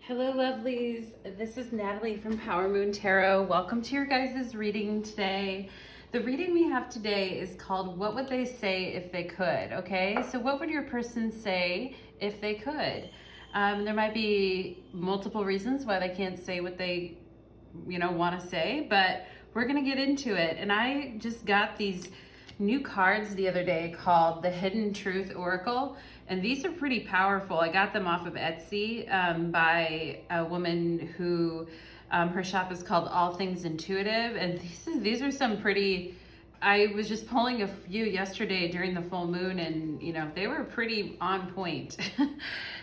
Hello, lovelies. This is Natalie from Power Moon Tarot. Welcome to your guys' reading today. The reading we have today is called What Would They Say If They Could? Okay, so what would your person say if they could? There might be multiple reasons why they can't say what they, want to say, but we're going to get into it. And I just got these new cards the other day called the Hidden Truth Oracle, and these are pretty powerful. I got them off of Etsy by a woman who her shop is called All Things Intuitive, and these are some pretty. I was just pulling a few yesterday during the full moon, and they were pretty on point.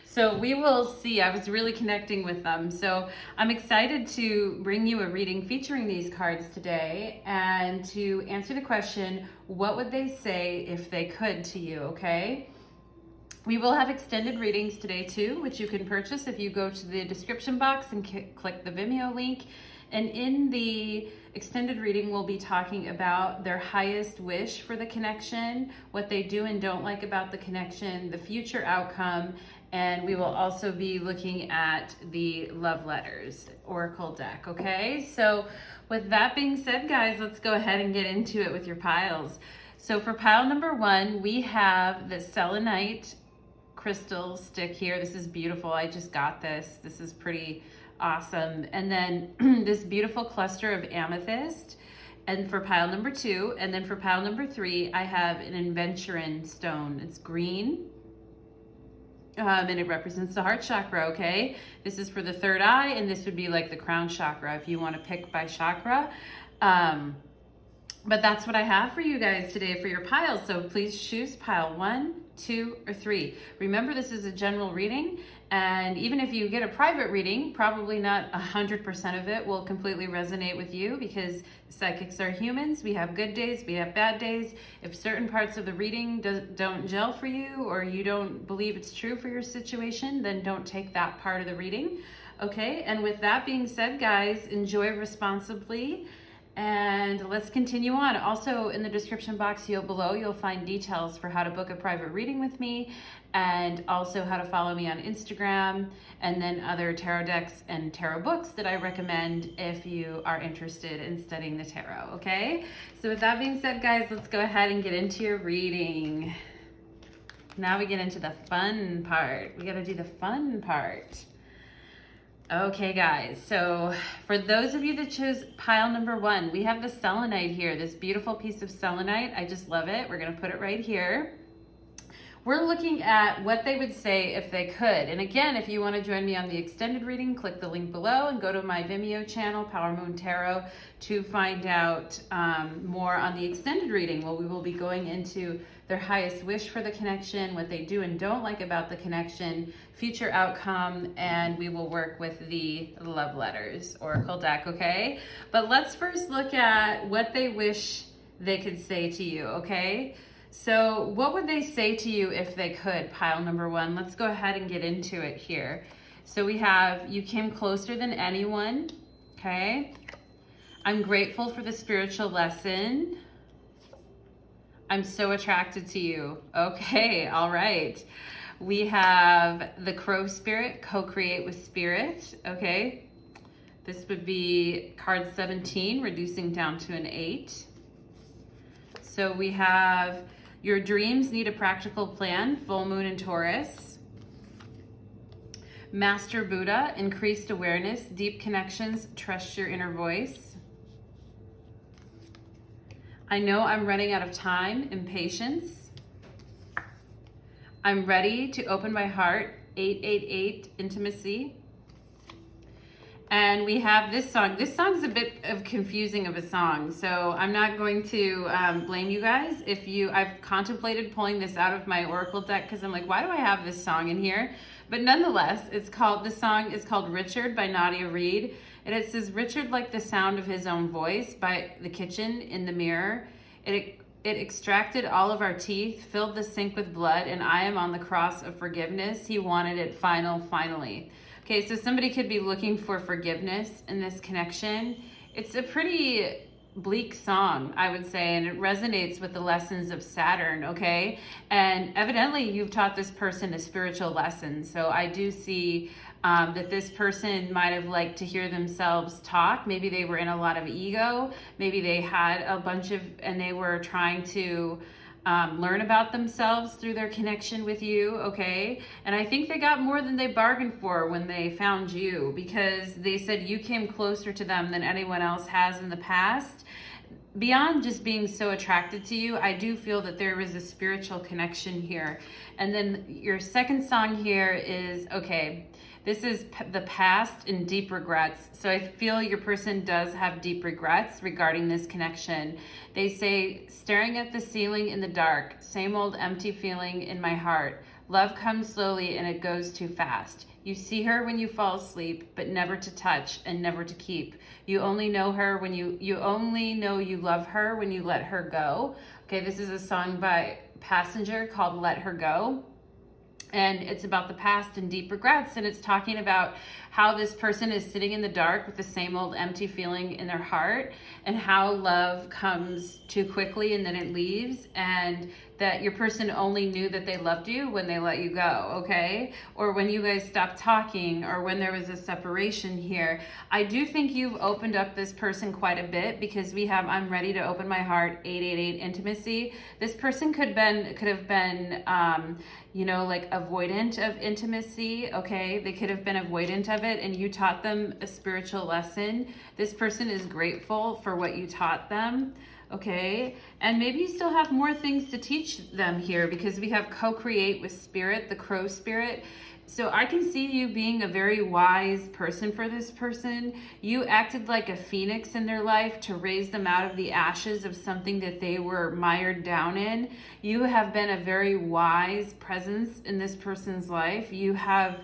So we will see. I was really connecting with them. So I'm excited to bring you a reading featuring these cards today and to answer the question, what would they say if they could to you, okay? We will have extended readings today too, which you can purchase if you go to the description box and click the Vimeo link. And in the extended reading, we'll be talking about their highest wish for the connection, what they do and don't like about the connection, the future outcome, and we will also be looking at the love letters oracle deck, okay? So with that being said, guys, let's go ahead and get into it with your piles. So for pile number one, we have the Selenite crystal stick here. This is beautiful. I just got this. This is pretty awesome. And then this beautiful cluster of amethyst. And for pile number two, and then for pile number three, I have an Aventurine stone. It's green. And it represents the heart chakra, okay? This is for the third eye, and this would be like the crown chakra if you want to pick by chakra. But that's what I have for you guys today for your piles. So please choose pile 1, 2, or 3. Remember, this is a general reading, and even if you get a private reading, probably not 100% of it will completely resonate with you, because psychics are humans. We have good days, we have bad days. If certain parts of the reading don't gel for you, or you don't believe it's true for your situation, then don't take that part of the reading. Okay, and with that being said, guys, enjoy responsibly. And let's continue on. Also, in the description box below, you'll find details for how to book a private reading with me, and also how to follow me on Instagram, and then other tarot decks and tarot books that I recommend if you are interested in studying the tarot, okay? So with that being said, guys, let's go ahead and get into your reading. Now we get into the fun part. We gotta do the fun part. Okay, guys, so for those of you that chose pile number one, we have the selenite here, this beautiful piece of selenite. I just love it. We're going to put it right here. We're looking at what they would say if they could. And again, if you want to join me on the extended reading, click the link below and go to my Vimeo channel, Power Moon Tarot, to find out more on the extended reading. Well, we will be going into their highest wish for the connection, what they do and don't like about the connection, future outcome, and we will work with the love letters oracle deck, okay? But let's first look at what they wish they could say to you, okay? So what would they say to you if they could, pile number one? Let's go ahead and get into it here. So we have, you came closer than anyone, okay? I'm grateful for the spiritual lesson. I'm so attracted to you. Okay, all right. We have the crow spirit, co-create with spirit, okay? This would be card 17, reducing down to an 8. So we have your dreams need a practical plan, full moon in Taurus. Master Buddha, increased awareness, deep connections, trust your inner voice. I know I'm running out of time, impatience. I'm ready to open my heart, 888, intimacy. And we have this song. This song's a bit of confusing of a song, so I'm not going to blame you guys. I've contemplated pulling this out of my oracle deck because I'm like, why do I have this song in here? But nonetheless, the song is called Richard by Nadia Reed. And it says, Richard liked the sound of his own voice by the kitchen in the mirror. It extracted all of our teeth, filled the sink with blood, and I am on the cross of forgiveness. He wanted it finally. Okay, so somebody could be looking for forgiveness in this connection. It's a pretty bleak song, I would say, and it resonates with the lessons of Saturn, okay? And evidently you've taught this person a spiritual lesson. So I do see that this person might have liked to hear themselves talk. Maybe they were in a lot of ego. Maybe they had a bunch of, and they were trying to learn about themselves through their connection with you, okay? And I think they got more than they bargained for when they found you, because they said you came closer to them than anyone else has in the past. Beyond just being so attracted to you, I do feel that there is a spiritual connection here. And then your second song here is, okay, this is the past and deep regrets. So I feel your person does have deep regrets regarding this connection. They say, staring at the ceiling in the dark, same old empty feeling in my heart. Love comes slowly and it goes too fast. You see her when you fall asleep, but never to touch and never to keep. You only know her when you only know you love her when you let her go. Okay, this is a song by Passenger called Let Her Go. And it's about the past and deep regrets. And it's talking about how this person is sitting in the dark with the same old empty feeling in their heart, and how love comes too quickly and then it leaves, and that your person only knew that they loved you when they let you go, okay? Or when you guys stopped talking, or when there was a separation here. I do think you've opened up this person quite a bit, because we have I'm ready to open my heart, 888 intimacy. This person could have been like avoidant of intimacy, okay? They could have been avoidant of it, and you taught them a spiritual lesson. This person is grateful for what you taught them, okay? And maybe you still have more things to teach them here, because we have co-create with spirit, the crow spirit. So I can see you being a very wise person for this person. You acted like a phoenix in their life to raise them out of the ashes of something that they were mired down in. You have been a very wise presence in this person's life. You have,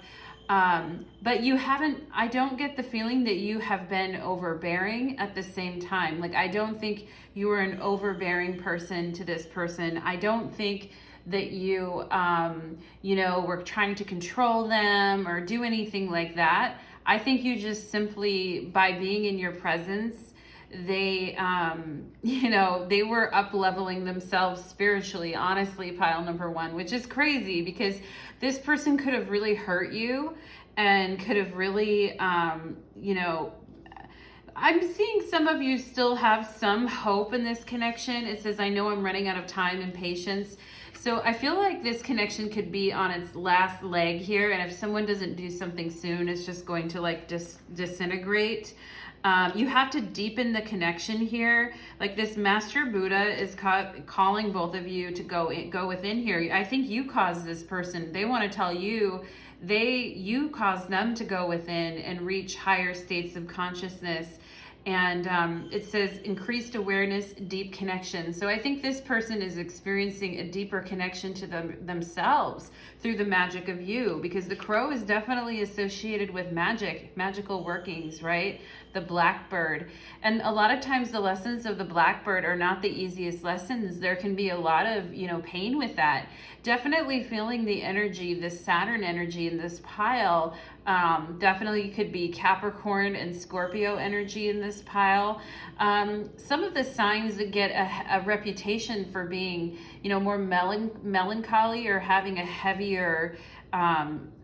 but you haven't, I don't get the feeling that you have been overbearing at the same time. Like, I don't think you were an overbearing person to this person. I don't think that you, were trying to control them or do anything like that. I think you just simply, by being in your presence, they, they were up leveling themselves spiritually, honestly, pile number one, which is crazy, because this person could have really hurt you and could have really, I'm seeing some of you still have some hope in this connection. It says, I know I'm running out of time and patience. So I feel like this connection could be on its last leg here, and if someone doesn't do something soon, it's just going to disintegrate. You have to deepen the connection here. Like, this Master Buddha is calling both of you to go within here. I think you caused this person. They want to tell you you caused them to go within and reach higher states of consciousness. And it says increased awareness, deep connection. So I think this person is experiencing a deeper connection to themselves through the magic of you, because the crow is definitely associated with magical workings, right? The blackbird. And a lot of times the lessons of the blackbird are not the easiest lessons. There can be a lot of, pain with that. Definitely feeling the energy, the Saturn energy in this pile. Definitely could be Capricorn and Scorpio energy in this pile. Some of the signs that get a reputation for being, more melancholy or having a heavier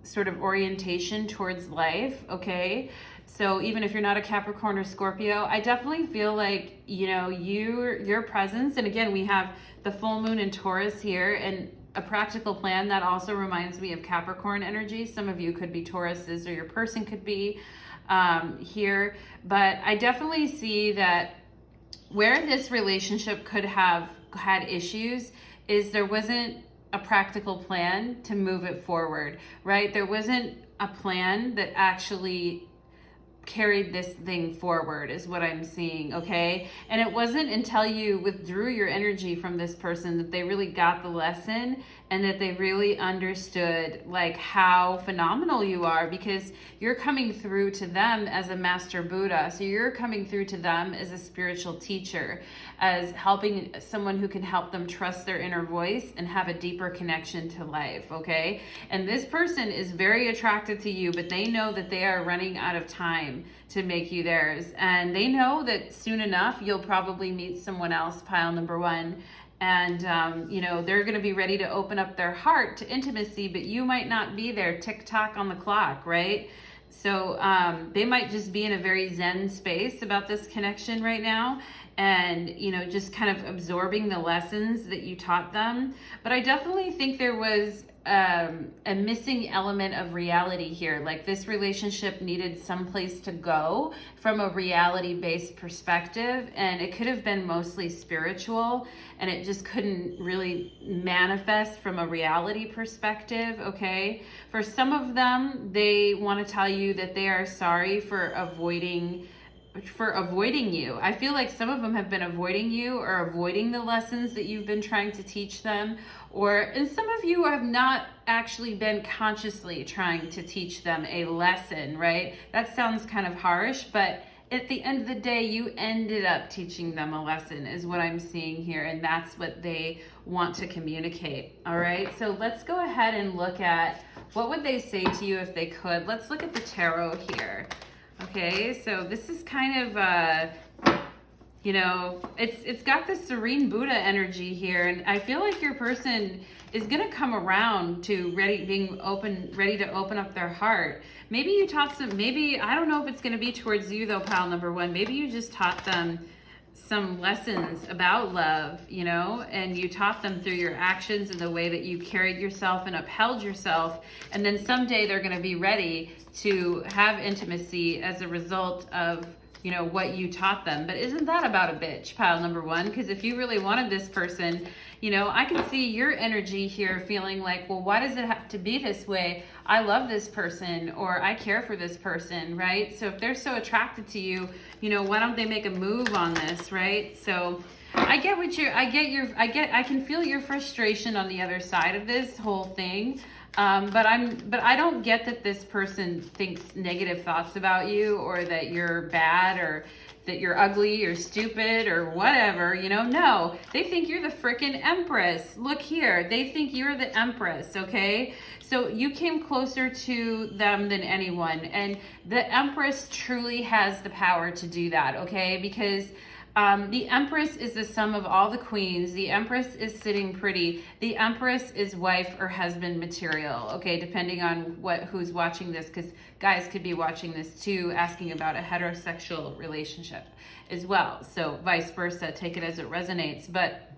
sort of orientation towards life, okay? So even if you're not a Capricorn or Scorpio, I definitely feel like, your presence, and again, we have the full moon in Taurus here, and a practical plan that also reminds me of Capricorn energy. Some of you could be Tauruses, or your person could be here. But I definitely see that where this relationship could have had issues is there wasn't a practical plan to move it forward, right? There wasn't a plan that actually carried this thing forward, is what I'm seeing, okay? And it wasn't until you withdrew your energy from this person that they really got the lesson, and that they really understood like how phenomenal you are, because you're coming through to them as a Master Buddha. So you're coming through to them as a spiritual teacher, as helping someone who can help them trust their inner voice and have a deeper connection to life, okay? And this person is very attracted to you, but they know that they are running out of time to make you theirs. And they know that soon enough, you'll probably meet someone else, pile number one. and you know, they're going to be ready to open up their heart to intimacy, but you might not be there, tick tock on the clock, right? So they might just be in a very zen space about this connection right now, and you know, just kind of absorbing the lessons that you taught them. But I definitely think there was a missing element of reality here. Like, this relationship needed someplace to go from a reality-based perspective, and it could have been mostly spiritual, and it just couldn't really manifest from a reality perspective. Okay, for some of them, they want to tell you that they are sorry for avoiding you. I feel like some of them have been avoiding you, or avoiding the lessons that you've been trying to teach them, and some of you have not actually been consciously trying to teach them a lesson, right? That sounds kind of harsh, but at the end of the day, you ended up teaching them a lesson, is what I'm seeing here, and that's what they want to communicate. All right, so let's go ahead and look at what would they say to you if they could. Let's look at the tarot here. Okay, so this is kind of you know, it's got this serene Buddha energy here, and I feel like your person is gonna come around to ready to open up their heart. Maybe you taught some, maybe, I don't know if it's gonna be towards you though, pile number one. Maybe you just taught them some lessons about love, you know, and you taught them through your actions and the way that you carried yourself and upheld yourself. And then someday they're going to be ready to have intimacy as a result of, you know, what you taught them. But isn't that about a bitch, pile number one? Because if you really wanted this person, you know, I can see your energy here feeling like, well, why does it have to be this way? I love this person, or I care for this person, right? So if they're so attracted to you, you know, why don't they make a move on this, right? So I can feel your frustration on the other side of this whole thing. But I don't get that this person thinks negative thoughts about you, or that you're bad, or that you're ugly or stupid or whatever, you know. No, they think you're the freaking empress. Look here, they think you're the empress, okay? So you came closer to them than anyone, and the empress truly has the power to do that, okay? Because the Empress is the sum of all the queens. The Empress is sitting pretty. The Empress is wife or husband material, okay, depending on who's watching this, because guys could be watching this too, asking about a heterosexual relationship as well. So vice versa, take it as it resonates. But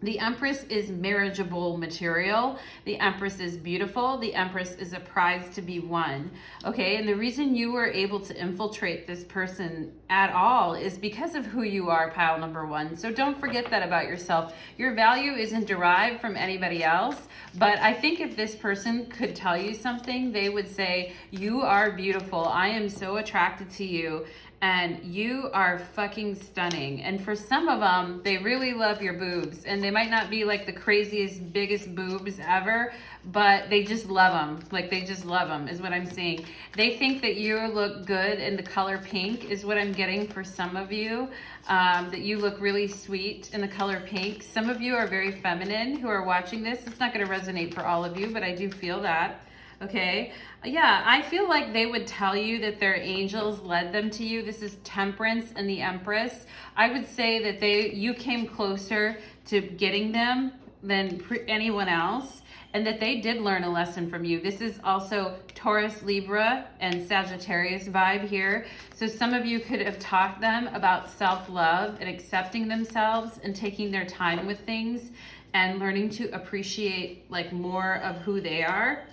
the Empress is marriageable material. The Empress is beautiful. The Empress is a prize to be won. Okay, and the reason you were able to infiltrate this person at all is because of who you are, pile number one. So don't forget that about yourself. Your value isn't derived from anybody else, but I think if this person could tell you something, they would say, you are beautiful. I am so attracted to you. And you are fucking stunning. And for some of them, they really love your boobs. And they might not be like the craziest, biggest boobs ever, but they just love them. Like, they just love them, is what I'm seeing. They think that you look good in the color pink, is what I'm getting for some of you. That you look really sweet in the color pink. Some of you are very feminine who are watching this. It's not going to resonate for all of you, but I do feel that. Okay, yeah, I feel like they would tell you that their angels led them to you. This is Temperance and the Empress. I would say that you came closer to getting them than anyone else, and that they did learn a lesson from you. This is also Taurus, Libra, and Sagittarius vibe here. So some of you could have taught them about self-love and accepting themselves and taking their time with things and learning to appreciate like more of who they are.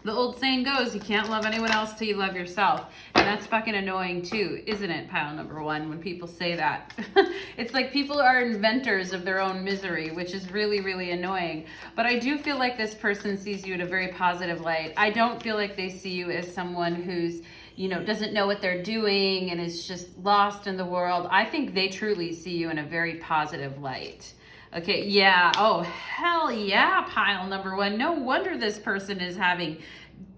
The old saying goes, you can't love anyone else till you love yourself. And that's fucking annoying too, isn't it, pile number one, when people say that? It's like people are inventors of their own misery, which is really, really annoying. But I do feel like this person sees you in a very positive light. I don't feel like they see you as someone who's, you know, doesn't know what they're doing and is just lost in the world. I think they truly see you in a very positive light. Okay, yeah, oh, hell yeah, pile number one. No wonder this person is having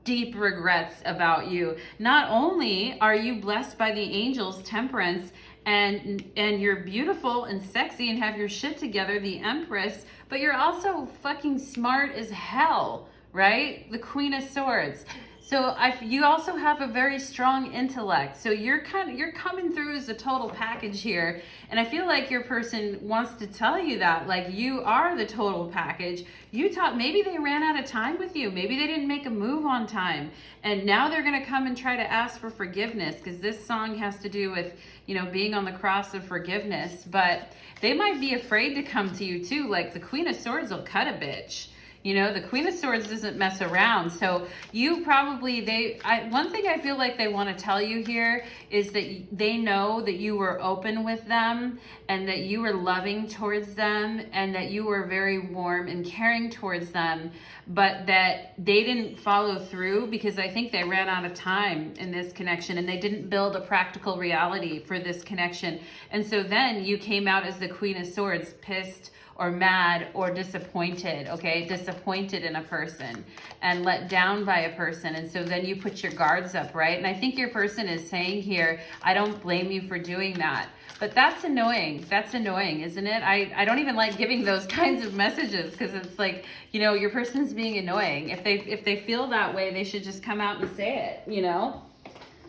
deep regrets about you. Not only are you blessed by the angels, Temperance, and you're beautiful and sexy and have your shit together, the Empress, but you're also fucking smart as hell, right? The Queen of Swords. So you also have a very strong intellect. So you're coming through as a total package here. And I feel like your person wants to tell you that, like, you are the total package. Maybe they ran out of time with you. Maybe they didn't make a move on time. And now they're going to come and try to ask for forgiveness, because this song has to do with, being on the cross of forgiveness. But they might be afraid to come to you too. Like, the Queen of Swords will cut a bitch. The Queen of Swords doesn't mess around. So one thing I feel like they want to tell you here is that they know that you were open with them, and that you were loving towards them, and that you were very warm and caring towards them, but that they didn't follow through because I think they ran out of time in this connection, and they didn't build a practical reality for this connection. And so then you came out as the Queen of Swords, pissed or mad or disappointed, okay? Disappointed in a person and let down by a person. And so then you put your guards up, right? And I think your person is saying here, I don't blame you for doing that. But that's annoying. That's annoying, isn't it? I don't even like giving those kinds of messages, because it's like, your person's being annoying. If they feel that way, they should just come out and say it,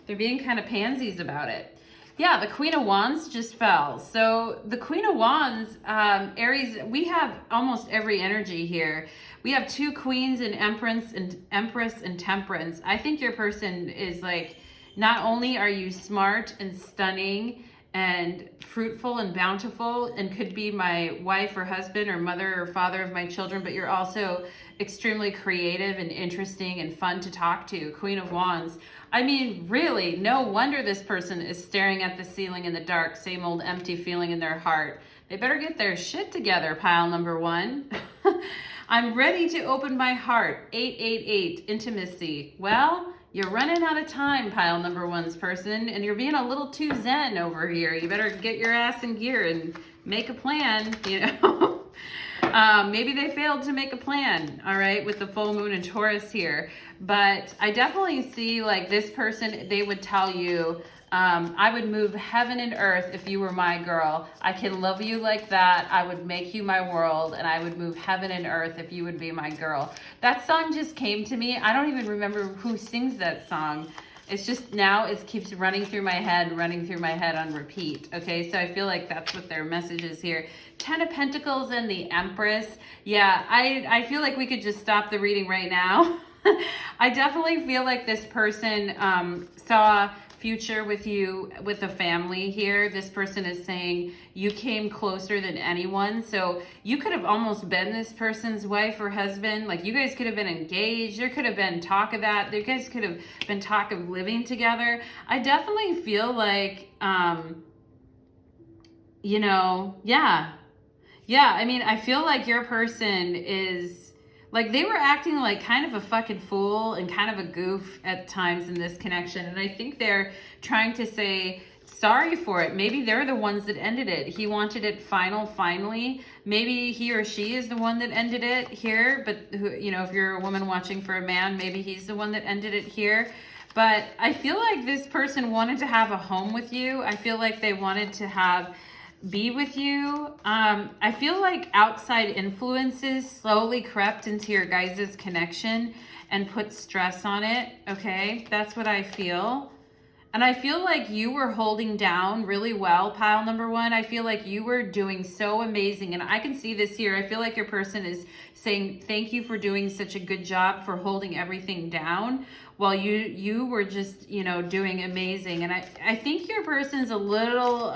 They're being kind of pansies about it. Yeah, the Queen of Wands just fell. So the Queen of Wands, Aries, we have almost every energy here. We have two queens, and Empress and Temperance. I think your person is like, not only are you smart and stunning and fruitful and bountiful and could be my wife or husband or mother or father of my children, but you're also extremely creative and interesting and fun to talk to. Queen of Wands. I mean, really, no wonder this person is staring at the ceiling in the dark, same old empty feeling in their heart. They better get their shit together, pile number one. I'm ready to open my heart. 888, intimacy. Well, you're running out of time, pile number one's person, and you're being a little too zen over here. You better get your ass in gear and make a plan, Maybe they failed to make a plan, all right, with the full moon in Taurus here. But I definitely see, like, this person, they would tell you, I would move heaven and earth if you were my girl. I can love you like that. I would make you my world, and I would move heaven and earth if you would be my girl. That song just came to me. I don't even remember who sings that song. It's just now it keeps running through my head on repeat. Okay, so I feel like that's what their message is here. 10 of Pentacles and the Empress. Yeah, I feel like we could just stop the reading right now. I definitely feel like this person saw future with you, with a family here. This person is saying you came closer than anyone. So you could have almost been this person's wife or husband. Like, you guys could have been engaged. There could have been talk of that. You guys could have been talk of living together. I definitely feel like, yeah. I mean, I feel like your person is, like, they were acting like kind of a fucking fool and kind of a goof at times in this connection. And I think they're trying to say sorry for it. Maybe they're the ones that ended it. He wanted it finally. Maybe he or she is the one that ended it here. But, if you're a woman watching for a man, maybe he's the one that ended it here. But I feel like this person wanted to have a home with you. I feel like they wanted to be with you. I feel like outside influences slowly crept into your guys' connection and put stress on it. Okay, that's what I feel. And I feel like you were holding down really well, pile number one. I feel like you were doing so amazing. And I can see this here. I feel like your person is saying, thank you for doing such a good job for holding everything down while you were just, doing amazing. And I think your person's a little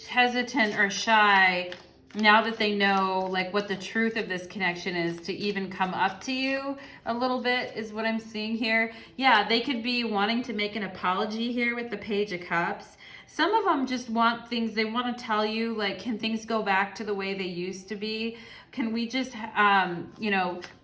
hesitant or shy now that they know, like, what the truth of this connection is, to even come up to you a little bit is what I'm seeing here. Yeah, they could be wanting to make an apology here with the Page of Cups. Some of them just want things, they want to tell you, like, can things go back to the way they used to be? Can we just,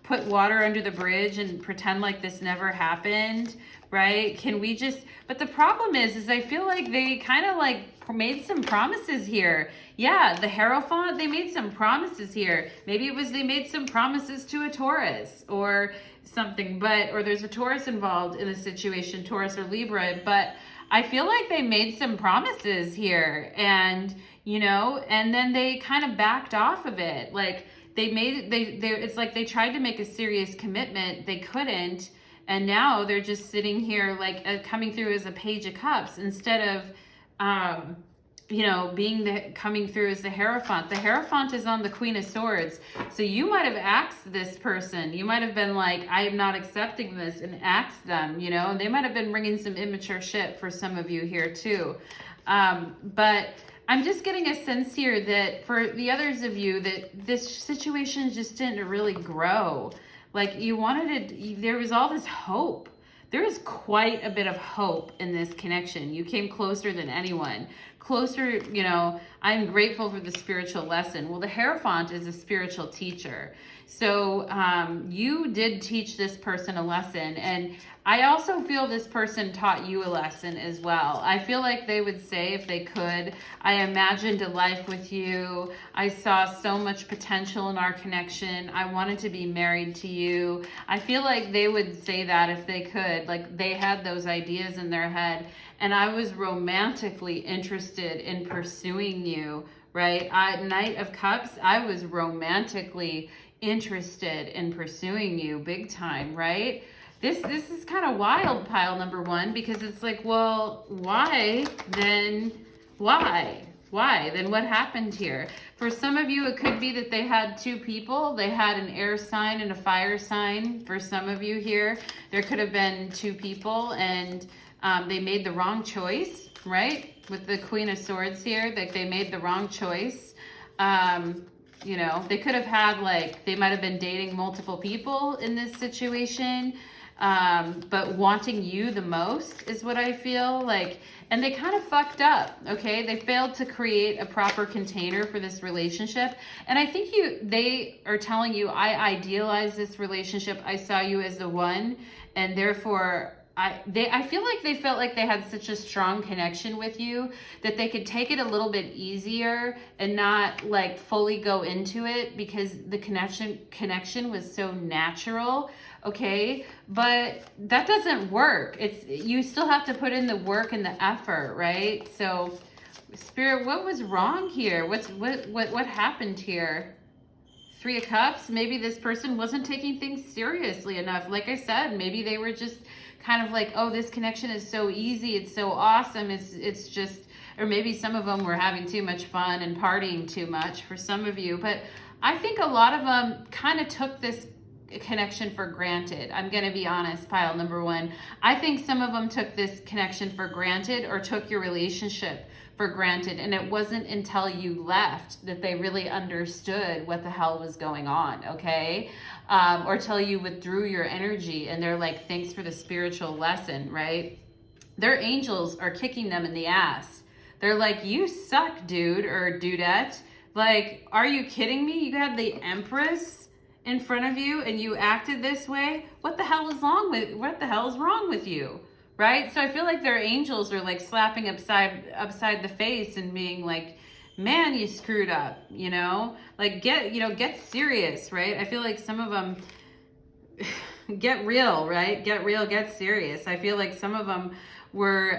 put water under the bridge and pretend like this never happened, right? Can we just, but the problem is I feel like they kind of like made some promises here. Yeah, the Hierophant, they made some promises here. Maybe it was they made some promises to a Taurus or something, or there's a Taurus involved in the situation, Taurus or Libra, but I feel like they made some promises here, and and then they kind of backed off of it. Like, it's like they tried to make a serious commitment, they couldn't, And now they're just sitting here like coming through as a Page of Cups instead of, you know, coming through as the Hierophant. The Hierophant is on the Queen of Swords. So you might have asked this person. You might have been like, I am not accepting this, and asked them, you know. And they might have been bringing some immature shit for some of you here too. But I'm just getting a sense here that for the others of you, that this situation just didn't really grow. Like you wanted it, there was all this hope. There is quite a bit of hope in this connection. You came closer than anyone. Closer, you know, I'm grateful for the spiritual lesson. Well, the Hierophant is a spiritual teacher. So you did teach this person a lesson. And I also feel this person taught you a lesson as well. I feel like they would say if they could, I imagined a life with you. I saw so much potential in our connection. I wanted to be married to you. I feel like they would say that if they could. Like they had those ideas in their head. And I was romantically interested in pursuing you, right? Knight of Cups, I was romantically interested in pursuing you big time, right? This is kind of wild, pile number one, because it's like, well, why then? Why? Why? Then what happened here? For some of you, it could be that they had two people. They had an air sign and a fire sign. For some of you here, there could have been two people, and they made the wrong choice, right? With the Queen of Swords here, like they made the wrong choice. You know, they could have had like, they might have been dating multiple people in this situation, but wanting you the most is what I feel like. And they kind of fucked up, okay? They failed to create a proper container for this relationship. And I think they are telling you, I idealize this relationship. I saw you as the one, and therefore I feel like they felt like they had such a strong connection with you that they could take it a little bit easier and not like fully go into it because the connection was so natural, okay? But that doesn't work. You still have to put in the work and the effort, right? So Spirit, what was wrong here? What happened here? Three of Cups, maybe this person wasn't taking things seriously enough. Like I said, maybe they were just kind of like, oh, this connection is so easy, it's so awesome, it's just, or maybe some of them were having too much fun and partying too much for some of you. But I think a lot of them kind of took this connection for granted. I'm going to be honest, pile number one. I think some of them took this connection for granted or took your relationship for granted. And it wasn't until you left that they really understood what the hell was going on, okay? Or till you withdrew your energy and they're like, thanks for the spiritual lesson, right? Their angels are kicking them in the ass. They're like, you suck, dude or dudette. Like, are you kidding me? You had the Empress in front of you and you acted this way? What the hell is wrong with you? Right? So I feel like their angels are like slapping upside the face and being like, man, you screwed up, you know? Like get serious, right? I feel like some of them get real, right? Get real, get serious. I feel like some of them were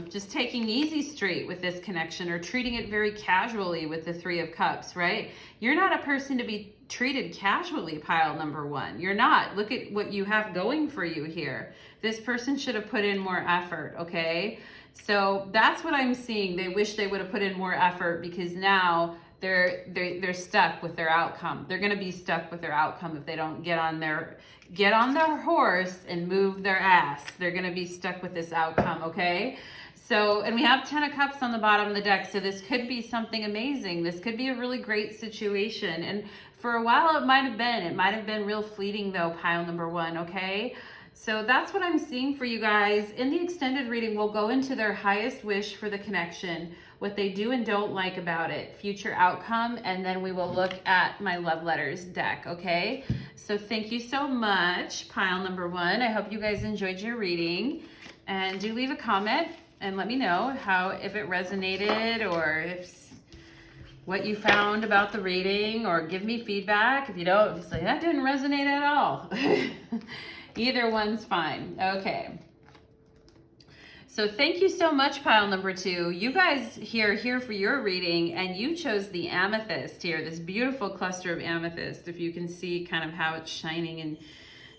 just taking easy street with this connection or treating it very casually with the Three of Cups, right? You're not a person to be treated casually, pile number one. You're not. Look at what you have going for you here. This person should have put in more effort, okay? So that's what I'm seeing. They wish they would have put in more effort because now they're stuck with their outcome. They're going to be stuck with their outcome if they don't get on their horse and move their ass. They're going to be stuck with this outcome, okay? So, and we have 10 of Cups on the bottom of the deck. So this could be something amazing. This could be a really great situation. And for a while it might have been real fleeting though, pile number one, okay? So that's what I'm seeing for you guys. In the extended reading, we'll go into their highest wish for the connection, what they do and don't like about it, future outcome, and then we will look at my love letters deck, okay? So thank you so much, pile number one. I hope you guys enjoyed your reading. And do leave a comment and let me know if it resonated or if what you found about the reading, or give me feedback. If you don't, just say, that didn't resonate at all. Either one's fine. Okay. So thank you so much, pile number two. You guys here for your reading, and you chose the Amethyst here, this beautiful cluster of amethyst. If you can see kind of how it's shining and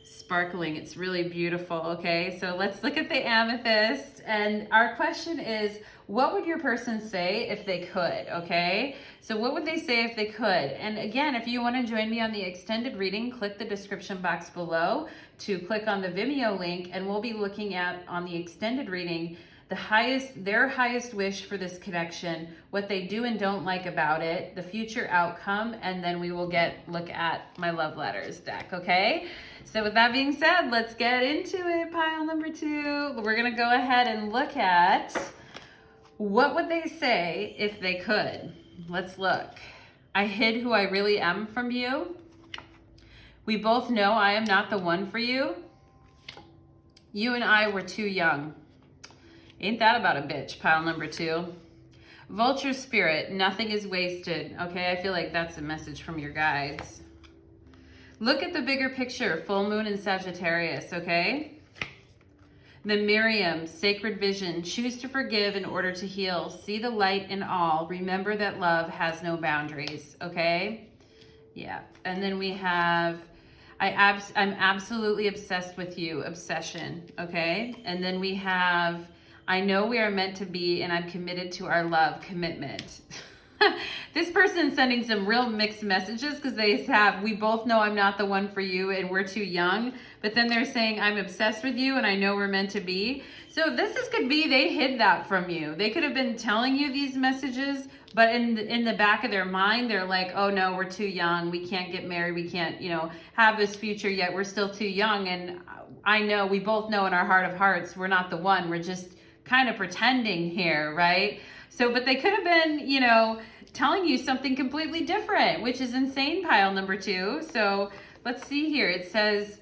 sparkling. It's really beautiful. Okay, so let's look at the amethyst, and our question is, what would your person say if they could? Okay, so what would they say if they could? And again, if you want to join me on the extended reading, click the description box below to click on the Vimeo link, and we'll be looking at, on the extended reading, their highest wish for this connection, what they do and don't like about it, the future outcome, and then we will look at my love letters deck. Okay, so with that being said, let's get into it. Pile number 2, we're gonna go ahead and look at what would they say if they could. Let's look. I hid who I really am from you. We both know I am not the one for you. You and I were too young. Ain't that about a bitch? Pile number 2. Vulture spirit, nothing is wasted. Okay, I feel like that's a message from your guides. Look at the bigger picture, full moon in Sagittarius, okay? The Miriam, sacred vision, choose to forgive in order to heal. See the light in all. Remember that love has no boundaries, okay? Yeah, and then we have, I'm absolutely obsessed with you, obsession, okay? And then we have, I know we are meant to be, and I'm committed to our love, commitment. This person's sending some real mixed messages because they have, we both know I'm not the one for you and we're too young. But then they're saying, I'm obsessed with you and I know we're meant to be. So could be they hid that from you. They could have been telling you these messages, but in the back of their mind, they're like, oh no, we're too young. We can't get married. We can't, have this future yet. We're still too young. And I know, we both know in our heart of hearts, we're not the one. We're just kind of pretending here, right? So, but they could have been, telling you something completely different, which is insane, pile number 2. So let's see here. It says,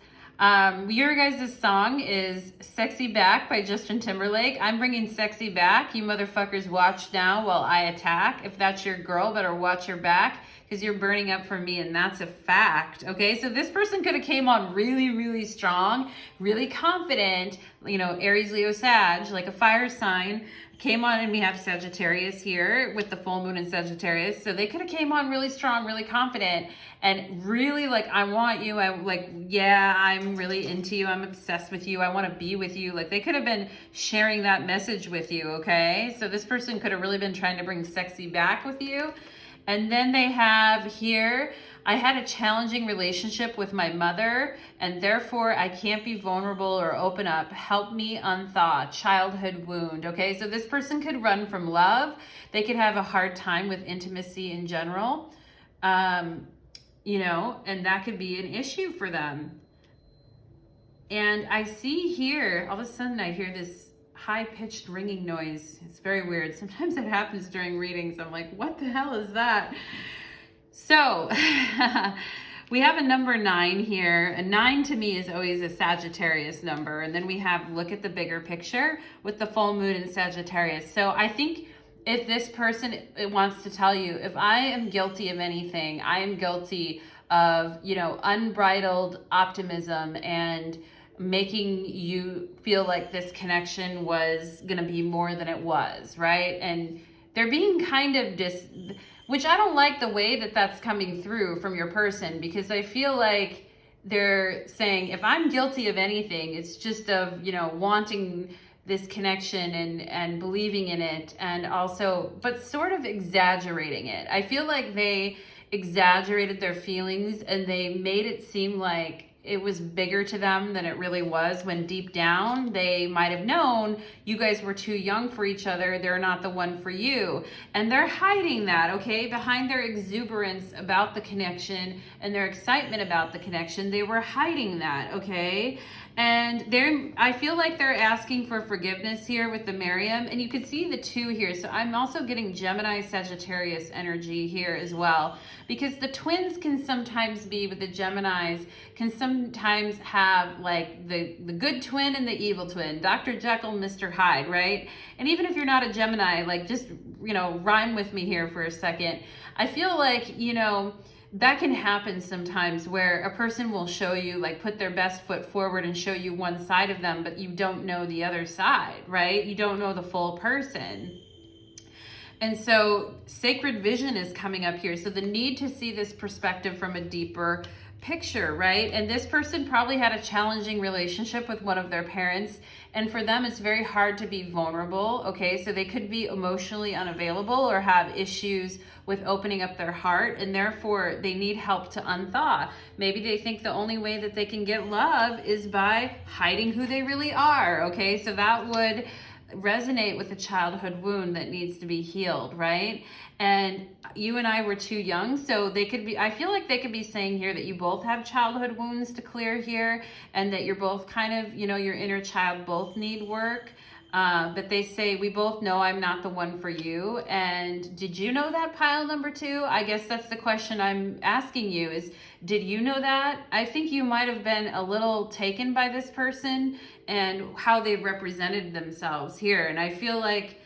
your guys' song is Sexy Back by Justin Timberlake. I'm bringing sexy back. You motherfuckers watch now while I attack. If that's your girl, better watch your back because you're burning up for me, and that's a fact. Okay, so this person could have came on really, really strong, really confident, Aries, Leo, Sag, like a fire sign. Came on, and we have Sagittarius here with the full moon in Sagittarius. So they could have came on really strong, really confident, and really like, I want you. I'm really into you. I'm obsessed with you. I want to be with you. Like they could have been sharing that message with you. Okay. So this person could have really been trying to bring sexy back with you. And then they have here, I had a challenging relationship with my mother, and therefore I can't be vulnerable or open up. Help me unthaw. Childhood wound. Okay, so this person could run from love. They could have a hard time with intimacy in general, and that could be an issue for them. And I see here, all of a sudden I hear this high-pitched ringing noise. It's very weird. Sometimes it happens during readings. I'm like, what the hell is that? So we have a number 9 here. A 9 to me is always a Sagittarius number. And then we have look at the bigger picture with the full moon in Sagittarius. So I think if this person wants to tell you, if I am guilty of anything, I am guilty of, unbridled optimism and making you feel like this connection was going to be more than it was, right? And they're being kind of which I don't like the way that that's coming through from your person, because I feel like they're saying, if I'm guilty of anything, it's just of, wanting this connection and believing in it, and also, but sort of exaggerating it. I feel like they exaggerated their feelings and they made it seem like it was bigger to them than it really was, when deep down they might have known you guys were too young for each other. They're not the one for you. And they're hiding that, okay? Behind their exuberance about the connection and their excitement about the connection, they were hiding that, okay? And I feel like they're asking for forgiveness here with the Miriam, and you can see the 2 here. So I'm also getting Gemini Sagittarius energy here as well, because the twins can sometimes be, with the Geminis, can sometimes have like the good twin and the evil twin, Dr. Jekyll, Mr. Hyde, right? And even if you're not a Gemini, like just, rhyme with me here for a second. I feel like, that can happen sometimes, where a person will show you, like put their best foot forward and show you one side of them, but you don't know the other side, right? You don't know the full person. And so sacred vision is coming up here. So the need to see this perspective from a deeper picture, right? And this person probably had a challenging relationship with one of their parents, and for them it's very hard to be vulnerable, okay? So they could be emotionally unavailable or have issues with opening up their heart, and therefore they need help to unthaw. Maybe they think the only way that they can get love is by hiding who they really are, okay? So that would resonate with a childhood wound that needs to be healed, right? And you and I were too young, so they could be, I feel like they could be saying here that you both have childhood wounds to clear here, and that you're both kind of, you know, your inner child both need work. But they say, we both know I'm not the one for you. And did you know that, pile number 2? I guess that's the question I'm asking you is, did you know that? I think you might have been a little taken by this person and how they represented themselves here. And I feel like,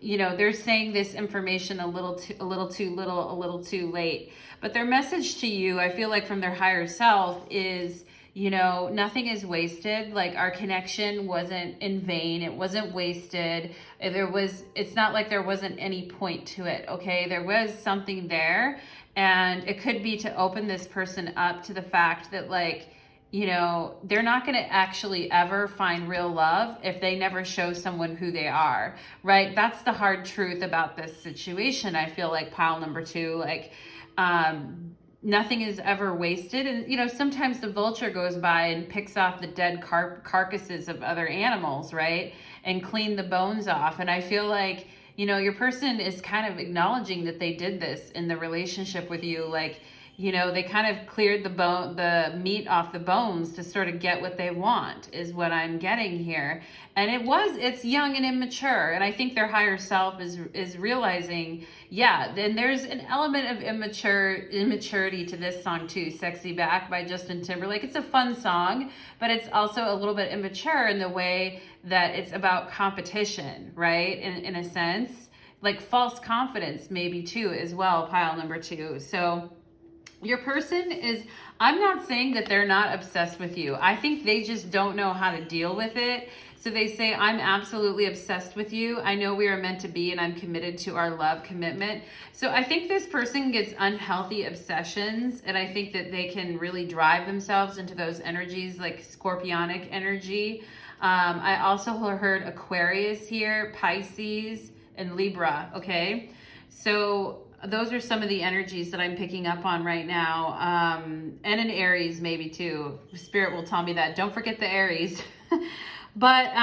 you know, they're saying this information a little too late. But their message to you, I feel like from their higher self is, you know, nothing is wasted. Like, our connection wasn't in vain. It wasn't wasted. It's not like there wasn't any point to it, okay? There was something there, and it could be to open this person up to the fact that, like, you know, they're not going to actually ever find real love if they never show someone who they are, right? That's the hard truth about this situation. I feel like, pile number 2, like, nothing is ever wasted. And, you know, sometimes the vulture goes by and picks off the dead carcasses of other animals, right? And clean the bones off. And I feel like, you know, your person is kind of acknowledging that they did this in the relationship with you. Like, you know, they kind of cleared the meat off the bones to sort of get what they want, is what I'm getting here. And it's young and immature. And I think their higher self is realizing, yeah, then there's an element of immaturity to this song too. Sexy Back by Justin Timberlake. It's a fun song, but it's also a little bit immature in the way that it's about competition, right? In a sense, like false confidence maybe too as well, pile number 2. So your person is, I'm not saying that they're not obsessed with you. I think they just don't know how to deal with it. So they say, I'm absolutely obsessed with you. I know we are meant to be, and I'm committed to our love commitment. So I think this person gets unhealthy obsessions, and I think that they can really drive themselves into those energies, like scorpionic energy. I also heard Aquarius here, Pisces, and Libra, okay? So those are some of the energies that I'm picking up on right now. And an Aries maybe too. Spirit will tell me that. Don't forget the Aries. But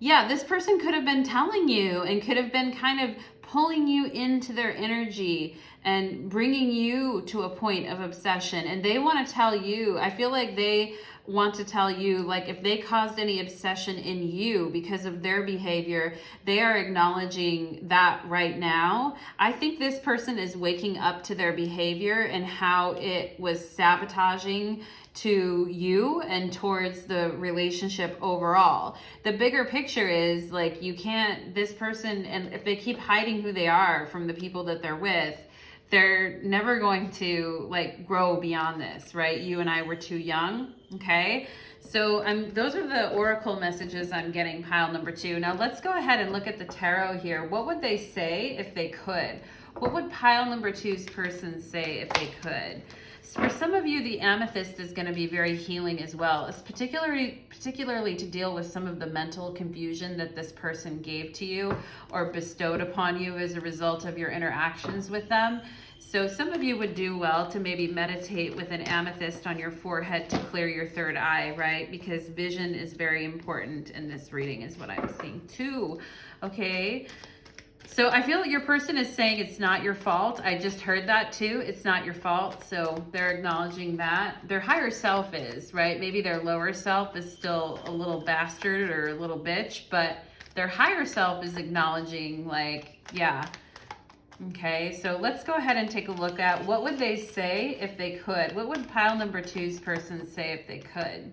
yeah, this person could have been telling you and could have been kind of pulling you into their energy and bringing you to a point of obsession. And they want to tell you, I feel like they want to tell you, like, if they caused any obsession in you because of their behavior, they are acknowledging that right now. I think this person is waking up to their behavior and how it was sabotaging to you and towards the relationship overall. The bigger picture is, like, you can't, this person, and if they keep hiding who they are from the people that they're with, they're never going to, like, grow beyond this, right? You and I were too young, okay? So those are the oracle messages I'm getting, pile number 2. Now let's go ahead and look at the tarot here. What would they say if they could? What would pile number 2's person say if they could? So for some of you, the amethyst is going to be very healing as well. It's particularly to deal with some of the mental confusion that this person gave to you or bestowed upon you as a result of your interactions with them. So some of you would do well to maybe meditate with an amethyst on your forehead to clear your third eye, right? Because vision is very important in this reading is what I'm seeing too. Okay. So I feel that your person is saying it's not your fault. I just heard that too. It's not your fault. So they're acknowledging that. Their higher self is, right? Maybe their lower self is still a little bastard or a little bitch, but their higher self is acknowledging, like, yeah. Okay, so let's go ahead and take a look at what would they say if they could. What would pile number 2's person say if they could?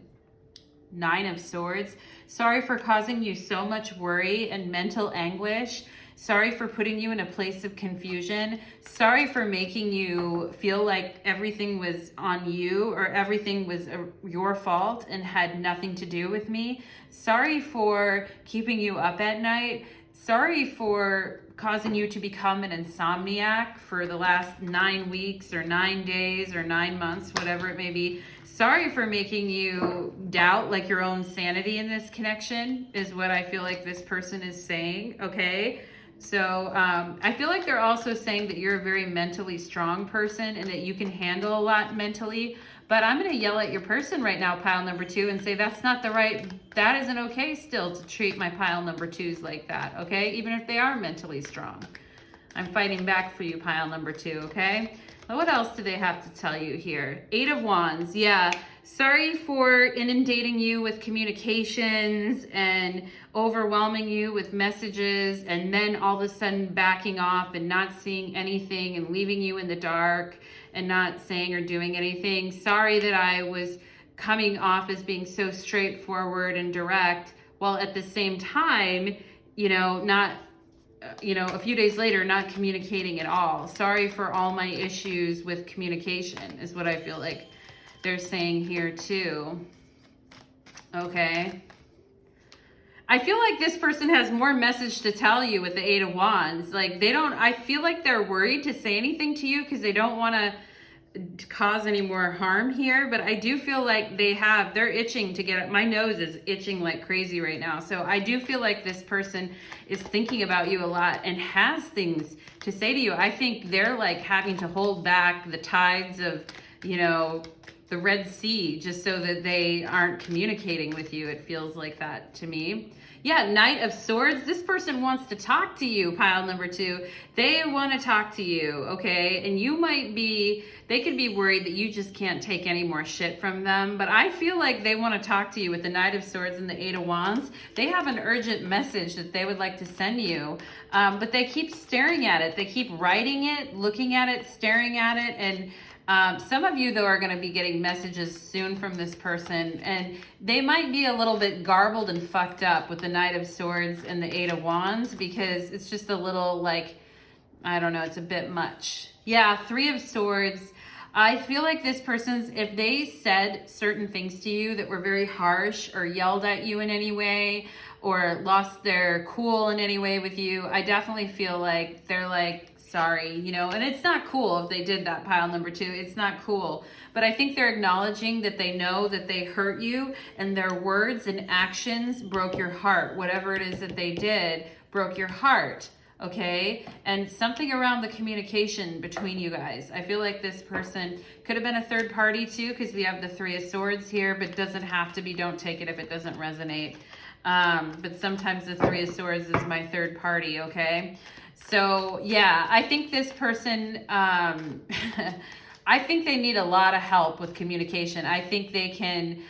9 of Swords. Sorry for causing you so much worry and mental anguish. Sorry for putting you in a place of confusion. Sorry for making you feel like everything was on you or everything was your fault and had nothing to do with me. Sorry for keeping you up at night. sorry for causing you to become an insomniac for the last 9 weeks or 9 days or 9 months, whatever it may be. Sorry for making you doubt like your own sanity in this connection is what I feel like this person is saying, okay? So I feel like they're also saying that you're a very mentally strong person and that you can handle a lot mentally. But I'm going to yell at your person right now, pile number 2, and say that isn't okay still to treat my pile number 2s like that, okay? Even if they are mentally strong. I'm fighting back for you, pile number 2, okay? Well, what else do they have to tell you here? 8 of Wands, yeah. Sorry for inundating you with communications and overwhelming you with messages and then all of a sudden backing off and not seeing anything and leaving you in the dark and not saying or doing anything. Sorry that I was coming off as being so straightforward and direct, while at the same time, a few days later, not communicating at all. Sorry for all my issues with communication is what I feel like they're saying here too. Okay. I feel like this person has more message to tell you with the 8 of Wands. Like I feel like they're worried to say anything to you because they don't want to cause any more harm here, but I do feel like they're itching to get it. My nose is itching like crazy right now. So I do feel like this person is thinking about you a lot and has things to say to you. I think they're like having to hold back the tides of, the Red Sea just so that they aren't communicating with you. It feels like that to me. Yeah, Knight of Swords. This person wants to talk to you, pile number 2. They want to talk to you, okay? And they could be worried that you just can't take any more shit from them. But I feel like they want to talk to you with the Knight of Swords and the 8 of Wands. They have an urgent message that they would like to send you. But they keep staring at it. They keep writing it, looking at it, staring at it, and some of you, though, are going to be getting messages soon from this person, and they might be a little bit garbled and fucked up with the Knight of Swords and the 8 of Wands because it's just a little I don't know, it's a bit much. Yeah, 3 of Swords. I feel like this person's, if they said certain things to you that were very harsh or yelled at you in any way or lost their cool in any way with you, I definitely feel like they're sorry, and it's not cool if they did that, pile number 2. It's not cool. But I think they're acknowledging that they know that they hurt you and their words and actions broke your heart. Whatever it is that they did broke your heart, okay? And something around the communication between you guys. I feel like this person could have been a third party too, because we have the 3 of Swords here, but doesn't have to be. Don't take it if it doesn't resonate. But sometimes the 3 of Swords is my third party, okay? So, yeah, I think this person, I think they need a lot of help with communication. I think they can,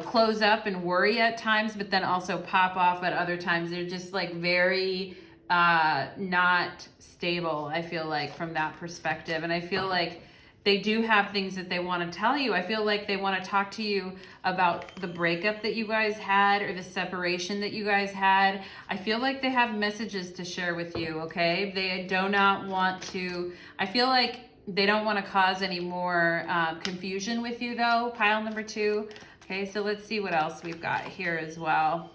close up and worry at times, but then also pop off at other times. They're just very not stable, I feel like, from that perspective. And I feel like they do have things that they want to tell you. I feel like they want to talk to you about the breakup that you guys had or the separation that you guys had. I feel like they have messages to share with you, okay? They do not want to, I feel like they don't want to cause any more confusion with you though, pile number 2. Okay, so let's see what else we've got here as well.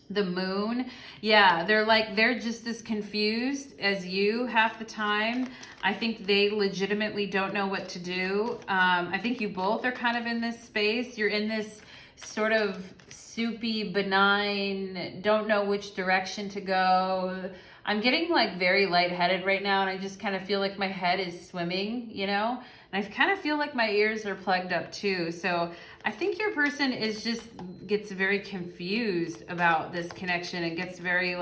The Moon. Yeah, they're just as confused as you half the time. I think they legitimately don't know what to do. I think you both are kind of in this space. You're in this sort of soupy, benign, don't know which direction to go. I'm getting very lightheaded right now, and I just kind of feel like my head is swimming, and I kind of feel like my ears are plugged up too. So I think your person gets very confused about this connection and gets very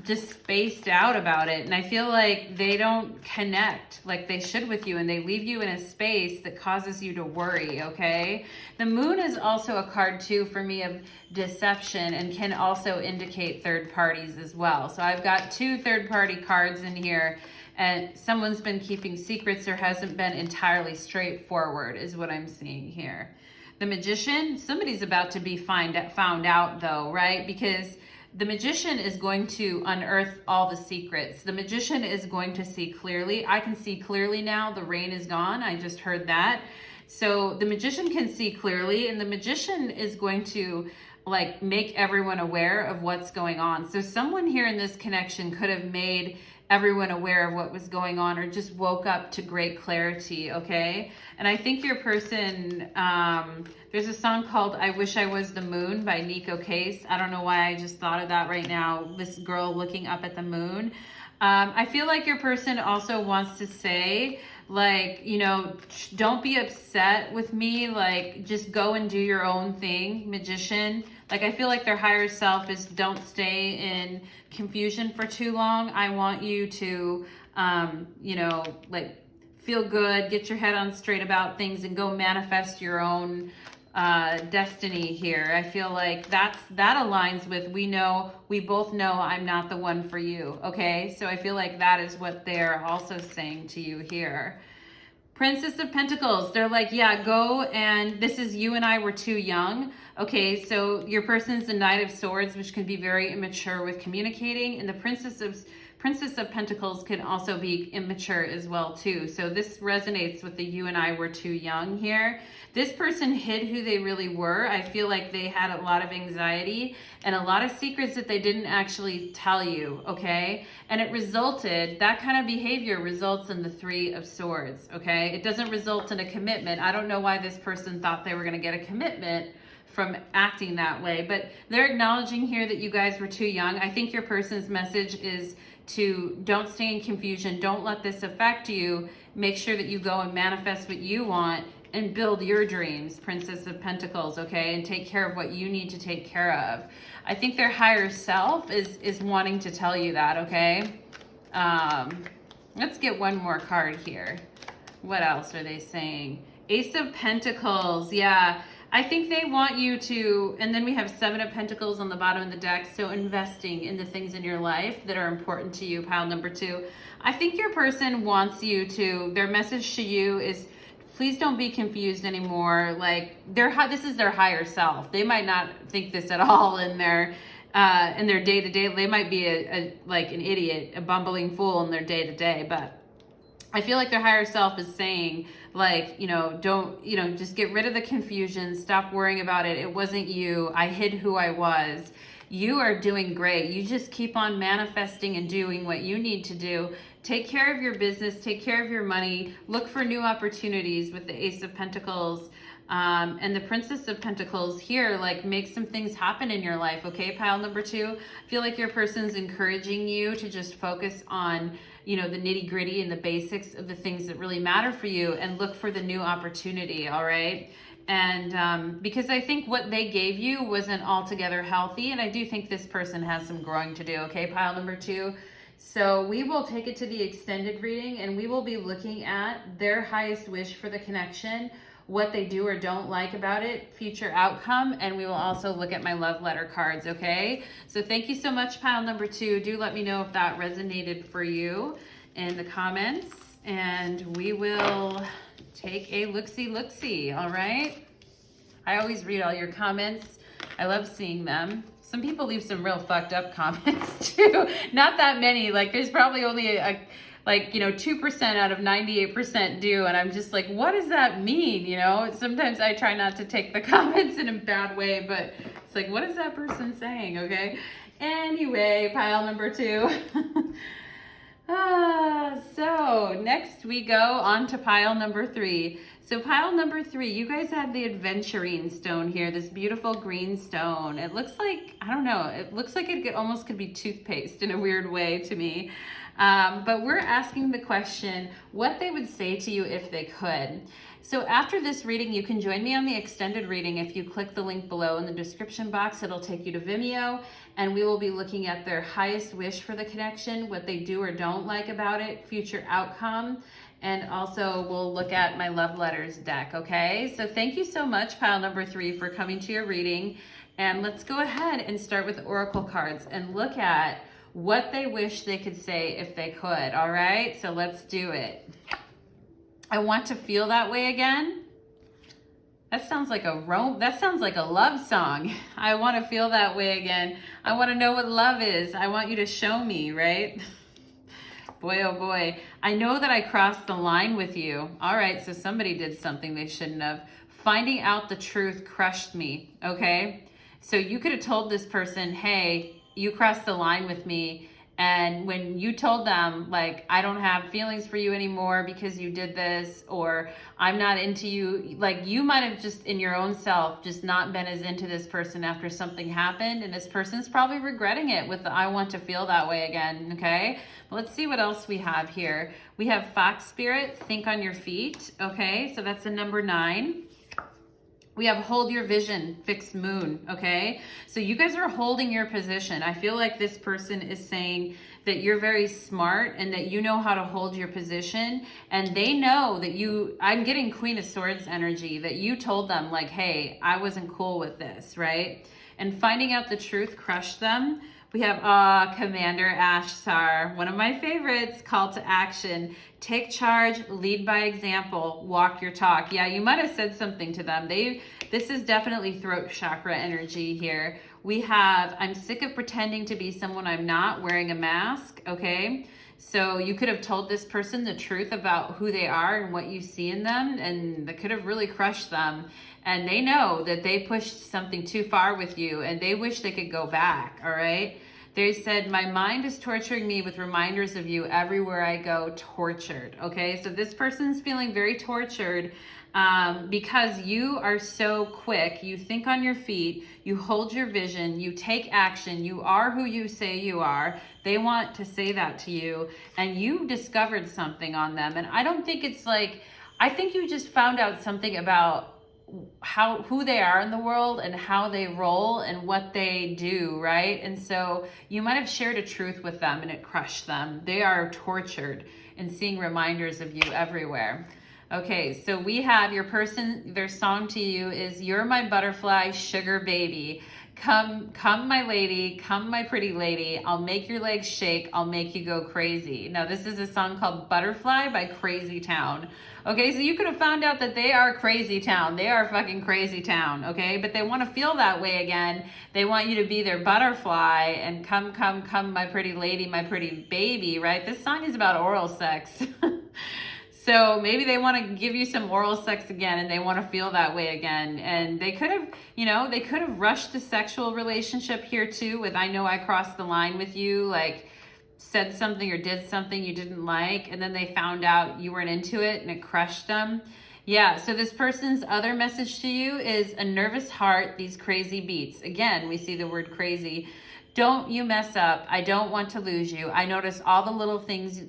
just spaced out about it. And I feel like they don't connect like they should with you, and they leave you in a space that causes you to worry, okay? The Moon is also a card too for me of deception and can also indicate third parties as well. So I've got 2 third party cards in here, and someone's been keeping secrets or hasn't been entirely straightforward is what I'm seeing here. The Magician, somebody's about to be found out though, right? Because the Magician is going to unearth all the secrets. The Magician is going to see clearly. I can see clearly now. The rain is gone. I just heard that. So the Magician can see clearly, and the Magician is going to like make everyone aware of what's going on. So someone here in this connection could have made everyone aware of what was going on, or just woke up to great clarity, okay? And I think your person, there's a song called I Wish I Was the Moon by Nico Case. I don't know why I just thought of that right now, this girl looking up at the moon. I feel like your person also wants to say, like, you know, don't be upset with me, like just go and do your own thing, Magician. Like, I feel like their higher self is, don't stay in confusion for too long. I want you to, you know, like feel good, get your head on straight about things, and go manifest your own destiny here. I feel like that aligns with, we both know I'm not the one for you, okay? So I feel like that is what they're also saying to you here. Princess of Pentacles, they're like, yeah, go, and this is, you and I were too young. Okay, so your person's the Knight of Swords, which can be very immature with communicating, and the Princess of Pentacles can also be immature as well too. So this resonates with the you and I were too young here. This person hid who they really were. I feel like they had a lot of anxiety and a lot of secrets that they didn't actually tell you, okay? And it resulted, that kind of behavior results in the Three of Swords, okay? It doesn't result in a commitment. I don't know why this person thought they were gonna get a commitment from acting that way, but they're acknowledging here that you guys were too young. I think your person's message is to don't stay in confusion. Don't let this affect you. Make sure that you go and manifest what you want and build your dreams, Princess of Pentacles, okay? And take care of what you need to take care of. I think their higher self is wanting to tell you that, okay? Let's get one more card here. What else are they saying? Ace of Pentacles, yeah. I think they want you to, and then we have Seven of Pentacles on the bottom of the deck, so investing in the things in your life that are important to you, pile number 2. I think your person wants you to, their message to you is, please don't be confused anymore. Like, this is their higher self. They might not think this at all in their day-to-day. They might be like an idiot, a bumbling fool in their day-to-day, but I feel like their higher self is saying, like, you know, don't, you know, just get rid of the confusion. Stop worrying about it. It wasn't you. I hid who I was. You are doing great. You just keep on manifesting and doing what you need to do. Take care of your business. Take care of your money. Look for new opportunities with the Ace of Pentacles. And the Princess of Pentacles here, like, make some things happen in your life, okay, pile number 2? I feel like your person's encouraging you to just focus on, you know, the nitty gritty and the basics of the things that really matter for you, and look for the new opportunity, all right? And because I think what they gave you wasn't altogether healthy, and I do think this person has some growing to do, okay, pile number 2? So we will take it to the extended reading, and we will be looking at their highest wish for the connection, what they do or don't like about it, future outcome, and we will also look at my love letter cards, okay? So thank you so much, pile number 2. Do let me know if that resonated for you in the comments, and we will take a look-see, all right? I always read all your comments. I love seeing them. Some people leave some real fucked up comments too. Not that many, like there's probably only like, you know, 2% out of 98% do. And I'm just like, what does that mean? You know, sometimes I try not to take the comments in a bad way, but it's like, what is that person saying? Okay. Anyway, pile number 2. So next we go on to pile number 3. So pile number 3, you guys have the Aventurine stone here, this beautiful green stone. It looks like, I don't know, it looks like it almost could be toothpaste in a weird way to me. But we're asking the question, what they would say to you if they could. So after this reading, you can join me on the extended reading. If you click the link below in the description box, it'll take you to Vimeo, and we will be looking at their highest wish for the connection, what they do or don't like about it, future outcome, and also we'll look at my love letters deck, okay? So thank you so much, pile number 3, for coming to your reading. And let's go ahead and start with the oracle cards and look at what they wish they could say if they could, all right? So let's do it. I want to feel that way again. That sounds like a love song. I want to feel that way again. I want to know what love is. I want you to show me, right? Boy, oh boy. I know that I crossed the line with you. All right, so somebody did something they shouldn't have. Finding out the truth crushed me, okay? So you could have told this person, hey, you crossed the line with me. And when you told them, like, I don't have feelings for you anymore because you did this, or I'm not into you, like, you might have just in your own self just not been as into this person after something happened. And this person's probably regretting it with the I want to feel that way again. Okay. Well, let's see what else we have here. We have Fox Spirit, think on your feet. Okay. So that's a number 9. We have hold your vision, fixed moon, okay? So you guys are holding your position. I feel like this person is saying that you're very smart and that you know how to hold your position. And they know that I'm getting Queen of Swords energy, that you told them like, hey, I wasn't cool with this, right? And finding out the truth crushed them. We have Commander Ashtar, one of my favorites, call to action. Take charge, lead by example, walk your talk. Yeah, you might have said something to them. This is definitely throat chakra energy here. We have, I'm sick of pretending to be someone I'm not, wearing a mask, okay? So you could have told this person the truth about who they are and what you see in them, and that could have really crushed them. And they know that they pushed something too far with you and they wish they could go back, all right? They said, my mind is torturing me with reminders of you everywhere I go, tortured, okay? So this person's feeling very tortured because you are so quick. You think on your feet, you hold your vision, you take action, you are who you say you are. They want to say that to you, and you discovered something on them. And I don't think it's like, I think you just found out something about who they are in the world and how they roll and what they do, right? And so you might have shared a truth with them and it crushed them. They are tortured and seeing reminders of you everywhere. Okay, so we have your person, their song to you is, you're my butterfly, sugar baby. Come, my lady, come, my pretty lady. I'll make your legs shake. I'll make you go crazy. Now, this is a song called Butterfly by Crazy Town. Okay, so you could have found out that they are Crazy Town. They are fucking Crazy Town, okay? But they want to feel that way again. They want you to be their butterfly and come, my pretty lady, my pretty baby, right? This song is about oral sex. So maybe they want to give you some oral sex again and they want to feel that way again. And they could have, they could have rushed a sexual relationship here too with, I know I crossed the line with you, like said something or did something you didn't like, and then they found out you weren't into it and it crushed them. Yeah, so this person's other message to you is, a nervous heart, these crazy beats. Again, we see the word crazy. Don't you mess up. I don't want to lose you. I notice all the little things,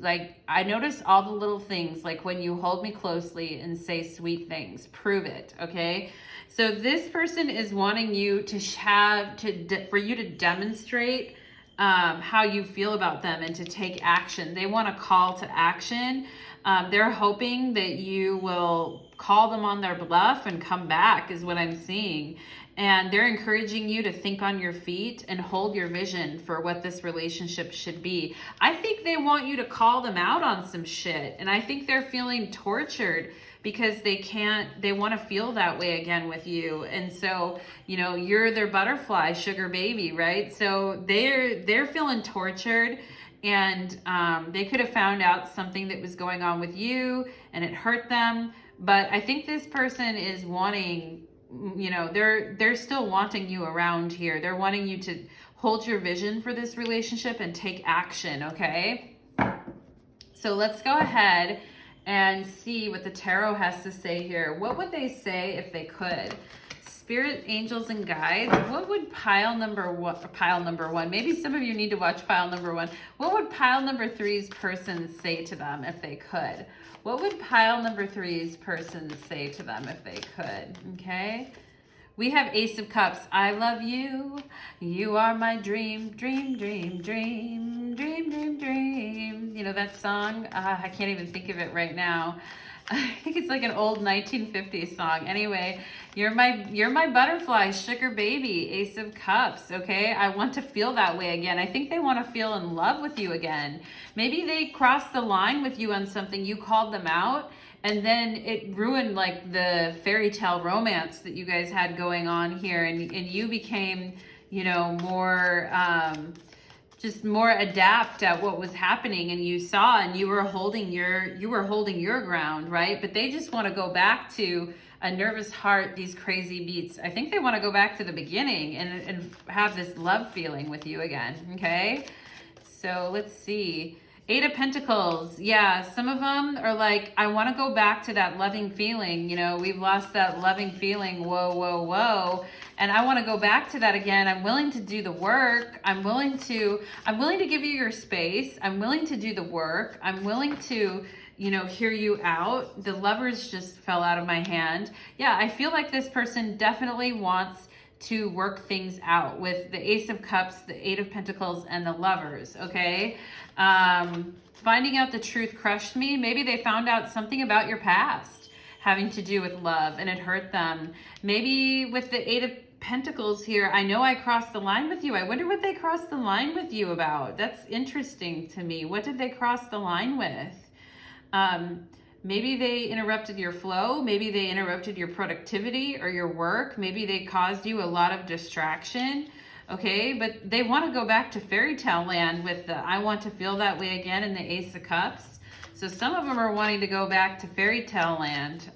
like when you hold me closely and say sweet things. Prove it, okay? So this person is wanting you to for you to demonstrate how you feel about them and to take action. They want a call to action. They're hoping that you will call them on their bluff and come back, is what I'm seeing. And they're encouraging you to think on your feet and hold your vision for what this relationship should be. I think they want you to call them out on some shit. And I think they're feeling tortured because they want to feel that way again with you. And so, you're their butterfly, sugar baby, right? So they're feeling tortured. And they could have found out something that was going on with you and it hurt them. But I think this person is wanting, they're still wanting you around here. They're wanting you to hold your vision for this relationship and take action, okay? So let's go ahead and see what the tarot has to say here. What would they say if they could? Spirit, angels, and guides. What would pile number one? Maybe some of you need to watch pile number 1. What would pile number 3's person say to them if they could? What would pile number 3's person say to them if they could? Okay. We have Ace of Cups. I love you. You are my dream, dream, dream, dream, dream, dream, dream. You know that song? I can't even think of it right now. I think it's like an old 1950s song. Anyway, you're my butterfly, sugar baby, Ace of Cups, okay? I want to feel that way again. I think they want to feel in love with you again. Maybe they crossed the line with you on something, you called them out, and then it ruined like the fairy tale romance that you guys had going on here, and you became, more just more adept at what was happening, and you saw and you were holding your ground, right? But they just want to go back to a nervous heart, these crazy beats. I think they want to go back to the beginning and have this love feeling with you again, okay? So let's see. 8 of Pentacles. Yeah, some of them are like, I want to go back to that loving feeling. You know, we've lost that loving feeling. Whoa, whoa, whoa. And I want to go back to that again. I'm willing to do the work. I'm willing to give you your space. I'm willing to do the work. I'm willing to, you know, hear you out. The Lovers just fell out of my hand. Yeah, I feel like this person definitely wants to work things out with the Ace of Cups, the 8 of Pentacles, and the Lovers, okay? Finding out the truth crushed me. Maybe they found out something about your past having to do with love and it hurt them. Maybe with the 8 of Pentacles here, I know I crossed the line with you. I wonder what they crossed the line with you about. That's interesting to me. What did they cross the line with? Maybe they interrupted your flow. Maybe they interrupted your productivity or your work. Maybe they caused you a lot of distraction. Okay, but they want to go back to fairy tale land with the I want to feel that way again in the Ace of Cups. So some of them are wanting to go back to fairy tale land.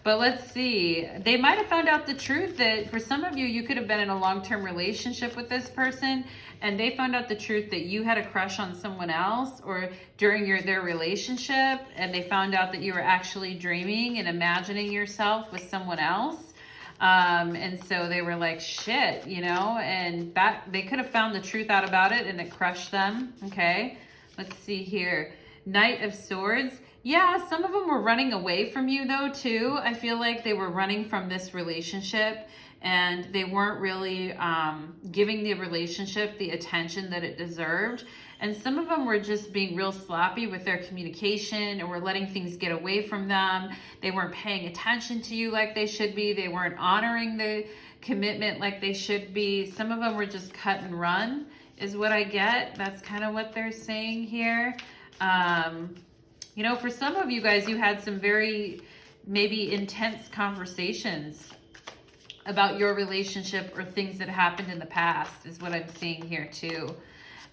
But let's see. They might have found out the truth that for some of you, you could have been in a long-term relationship with this person and they found out the truth that you had a crush on someone else or during their relationship, and they found out that you were actually dreaming and imagining yourself with someone else. And so they were like, shit, you know, and they could have found the truth out about it and it crushed them. Okay, let's see here. Knight of Swords. Yeah, some of them were running away from you though too. I feel like they were running from this relationship and they weren't really giving the relationship the attention that it deserved. And some of them were just being real sloppy with their communication or were letting things get away from them. They weren't paying attention to you like they should be. They weren't honoring the commitment like they should be. Some of them were just cut and run is what I get. That's kind of what they're saying here. You know, for some of you guys, you had some very maybe intense conversations about your relationship or things that happened in the past is what I'm seeing here too.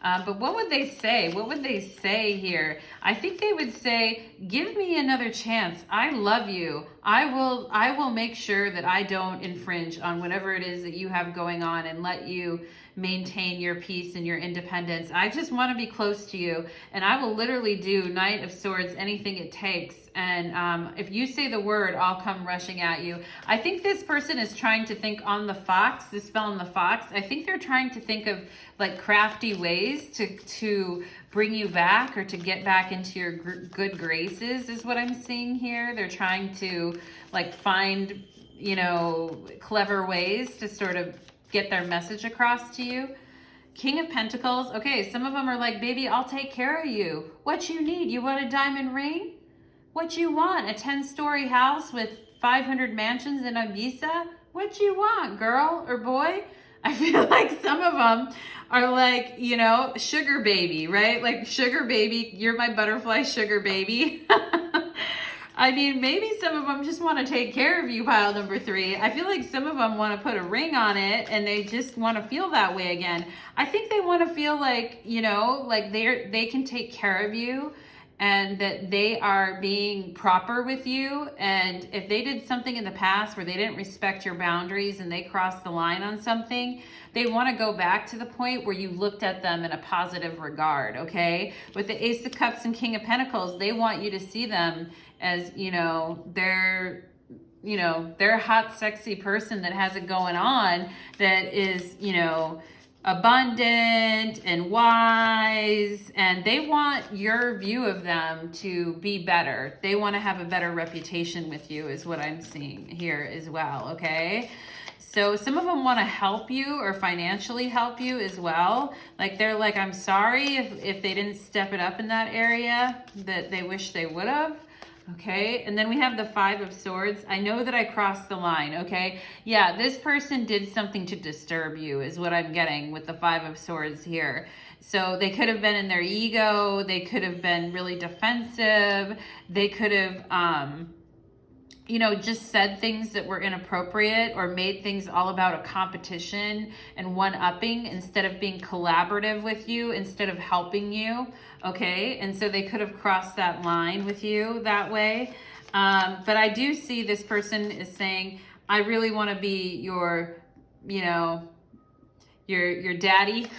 But what would they say? What would they say here? I think they would say, give me another chance. I love you. I will make sure that I don't infringe on whatever it is that you have going on and let you maintain your peace and your independence. I just want to be close to you. And I will literally do Knight of Swords, anything it takes. And if you say the word, I'll come rushing at you. I think this person is trying to think on the fox, the spell on the fox. I think they're trying to think of like crafty ways to bring you back or to get back into your good graces is what I'm seeing here. They're trying to like find, you know, clever ways to sort of get their message across to you. King of Pentacles. Okay, some of them are like, baby, I'll take care of you. What you need? You want a diamond ring? What you want? A 10-story house with 500 mansions in Ibiza? What you want, girl or boy? I feel like some of them are like, you know, sugar baby, right? Like sugar baby, you're my butterfly sugar baby. I mean, maybe some of them just want to take care of you, pile number 3. I feel like some of them want to put a ring on it and they just want to feel that way again. I think they want to feel like, you know, like they can take care of you and that they are being proper with you. And if they did something in the past where they didn't respect your boundaries and they crossed the line on something, they want to go back to the point where you looked at them in a positive regard, okay? With the Ace of Cups and King of Pentacles, they want you to see them as, you know, they're a hot, sexy person that has it going on, that is, you know, abundant and wise, and they want your view of them to be better. They want to have a better reputation with you is what I'm seeing here as well, okay? So some of them want to help you or financially help you as well. Like they're like, I'm sorry if they didn't step it up in that area that they wish they would have. Okay, and then we have the 5 of Swords. I know that I crossed the line, okay? Yeah, this person did something to disturb you is what I'm getting with the 5 of Swords here. So they could have been in their ego. They could have been really defensive. They could have, you know, just said things that were inappropriate or made things all about a competition and one-upping instead of being collaborative with you, instead of helping you, okay? And so they could have crossed that line with you that way. But I do see this person is saying, I really want to be your, you know, your daddy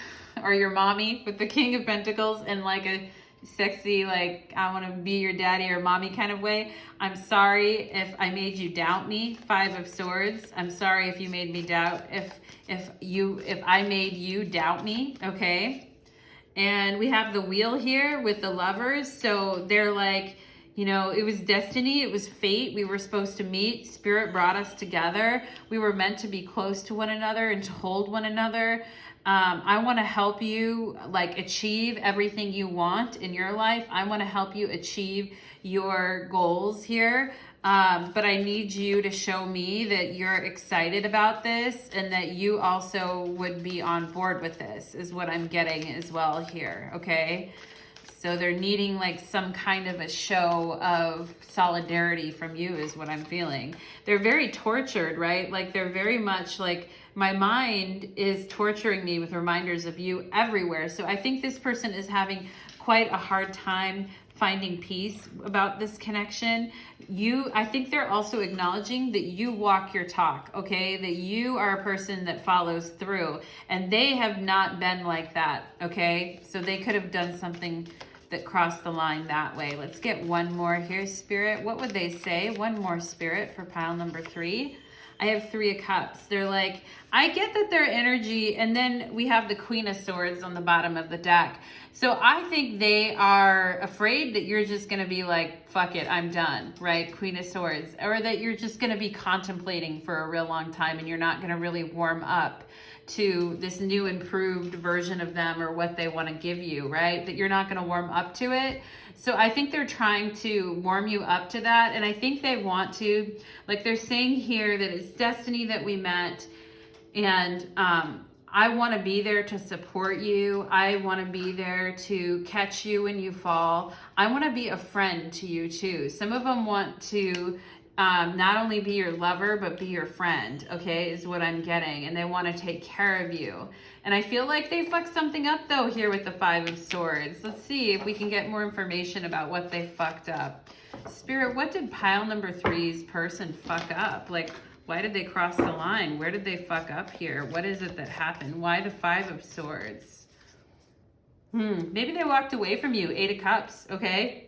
or your mommy with the King of Pentacles in like a sexy, like, I want to be your daddy or mommy kind of way. I'm sorry if I made you doubt me. 5 of Swords. I'm sorry if you made me doubt, if I made you doubt me, okay? And we have the Wheel here with the Lovers. So they're like, you know, it was destiny, it was fate. We were supposed to meet. Spirit brought us together. We were meant to be close to one another and to hold one another. I want to help you like achieve everything you want in your life. I want to help you achieve your goals here. But I need you to show me that you're excited about this and that you also would be on board with this is what I'm getting as well here, okay? So they're needing like some kind of a show of solidarity from you is what I'm feeling. They're very tortured, right? Like they're very much like, my mind is torturing me with reminders of you everywhere. So I think this person is having quite a hard time finding peace about this connection. I think they're also acknowledging that you walk your talk, okay? That you are a person that follows through, and they have not been like that, okay? So they could have done something that crossed the line that way. Let's get one more here, Spirit. What would they say? One more, Spirit, for pile number 3. I have 3 of Cups. They're like, I get that their energy, and then we have the Queen of Swords on the bottom of the deck. So I think they are afraid that you're just going to be like, fuck it, I'm done, right? Queen of Swords. Or that you're just going to be contemplating for a real long time and you're not going to really warm up to this new improved version of them or what they want to give you, right? That you're not going to warm up to it. So I think they're trying to warm you up to that. And I think they want to, like they're saying here that it's destiny that we met. And I want to be there to support you. I want to be there to catch you when you fall. I want to be a friend to you too. Some of them want to not only be your lover, but be your friend, okay, is what I'm getting. And they want to take care of you. And I feel like they fucked something up though here with the 5 of Swords. Let's see if we can get more information about what they fucked up. Spirit, what did pile number 3's person fuck up? Like, why did they cross the line? Where did they fuck up here? What is it that happened? Why the 5 of Swords? Maybe they walked away from you. 8 of Cups, okay?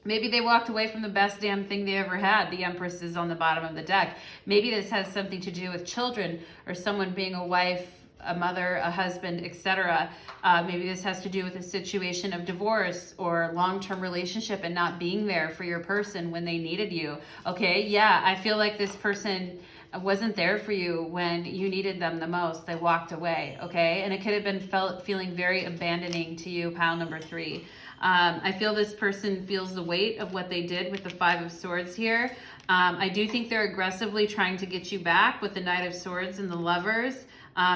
Maybe they walked away from the best damn thing they ever had. The Empress is on the bottom of the deck. Maybe this has something to do with children or someone being a wife, a mother, a husband, etc. Maybe this has to do with a situation of divorce or long-term relationship and not being there for your person when they needed you. Okay, yeah, I feel like this person wasn't there for you when you needed them the most. They walked away, okay? And it could have been feeling very abandoning to you, pile number 3. I feel this person feels the weight of what they did with the 5 of Swords here. I do think they're aggressively trying to get you back with the Knight of Swords and the Lovers.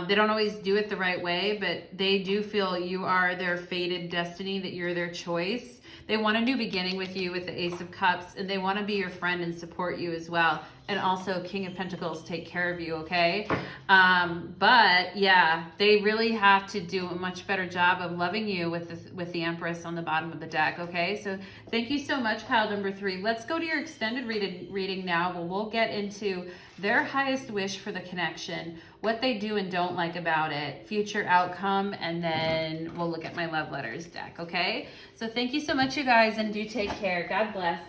They don't always do it the right way, but they do feel you are their fated destiny, that you're their choice. They want a new beginning with you with the Ace of Cups, and they want to be your friend and support you as well. And also King of Pentacles, take care of you, okay? But yeah, they really have to do a much better job of loving you with the Empress on the bottom of the deck, okay? So thank you so much, pile number 3. Let's go to your extended reading now. We'll get into their highest wish for the connection, what they do and don't like about it, future outcome, and then we'll look at my love letters deck, okay? So thank you so much, you guys, and do take care. God bless.